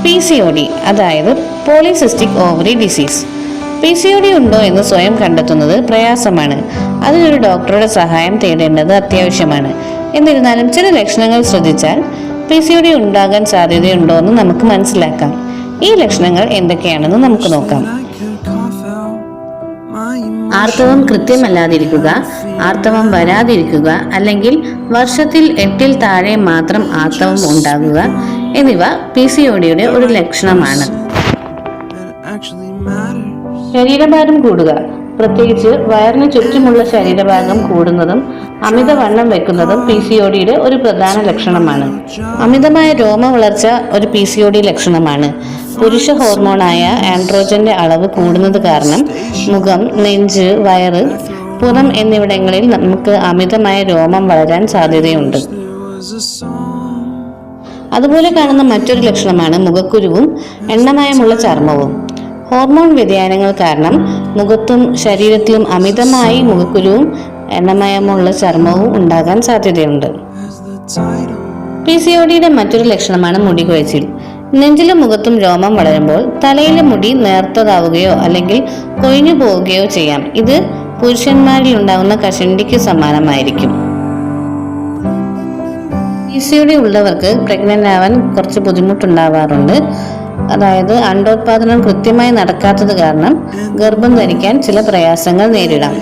PCOD അതായത് polycystic ovary disease. PCOD ഉണ്ടോ എന്ന് സ്വയം കണ്ടെത്തുന്നത് പ്രയാസമാണ്. അതിനൊരു ഡോക്ടറുടെ സഹായം തേടേണ്ടത് അത്യാവശ്യമാണ്. എന്നിരുന്നാലും ചില ലക്ഷണങ്ങൾ ശ്രദ്ധിച്ചാൽ PCOD ഉണ്ടാകാൻ സാധ്യതയുണ്ടോ എന്ന് നമുക്ക് മനസ്സിലാക്കാം. ഈ ലക്ഷണങ്ങൾ എന്തൊക്കെയാണെന്ന് നമുക്ക് നോക്കാം. ആർത്തവം കൃത്യമല്ലാതിരിക്കുക, ആർത്തവം വരാതിരിക്കുക, അല്ലെങ്കിൽ വർഷത്തിൽ 8-ൽ താഴെ മാത്രം ആർത്തവം ഉണ്ടാകുക എന്നിവ PCODയുടെ ഒരു ലക്ഷണമാണ്. ശരീരഭാരം കൂടുക, പ്രത്യേകിച്ച് വയറിന് ചുറ്റുമുള്ള ശരീരഭാഗം കൂടുന്നതും അമിതവണ്ണം വെക്കുന്നതും PCODയുടെ ഒരു പ്രധാന ലക്ഷണമാണ്. അമിതമായ രോമ വളർച്ച ഒരു PCOD ലക്ഷണമാണ്. പുരുഷ ഹോർമോണായ ആൻഡ്രോജന്റെ അളവ് കൂടുന്നത് കാരണം മുഖം, നെഞ്ച്, വയറ്, പുറം എന്നിവിടങ്ങളിൽ നമുക്ക് അമിതമായ രോമം വളരാൻ സാധ്യതയുണ്ട്. അതുപോലെ കാണുന്ന മറ്റൊരു ലക്ഷണമാണ് മുഖക്കുരുവും എണ്ണമയമുള്ള ചർമ്മവും. ഹോർമോൺ വ്യതിയാനങ്ങൾ കാരണം മുഖത്തും ശരീരത്തിലും അമിതമായി മുഖക്കുരുവും എണ്ണമയമുള്ള ചർമ്മവും ഉണ്ടാകാൻ സാധ്യതയുണ്ട്. PCODയുടെ മറ്റൊരു ലക്ഷണമാണ് മുടി കൊഴിച്ചിൽ. നെഞ്ചിലും മുഖത്തും രോമം വളരുമ്പോൾ തലയിലെ മുടി നേർത്തതാവുകയോ അല്ലെങ്കിൽ കൊഴിഞ്ഞു പോവുകയോ ചെയ്യാം. ഇത് പുരുഷന്മാരിൽ ഉണ്ടാകുന്ന കഷണ്ടിക്ക് സമാനമായിരിക്കും. PCOD ഉള്ളവർക്ക് പ്രഗ്നന്റ് ആവാൻ കുറച്ച് ബുദ്ധിമുട്ടുണ്ടാവാറുണ്ട്. അതായത് അണ്ടോത്പാദനം കൃത്യമായി നടക്കാത്തത് കാരണം ഗർഭം ധരിക്കാൻ ചില പ്രയാസങ്ങൾ നേരിടാം.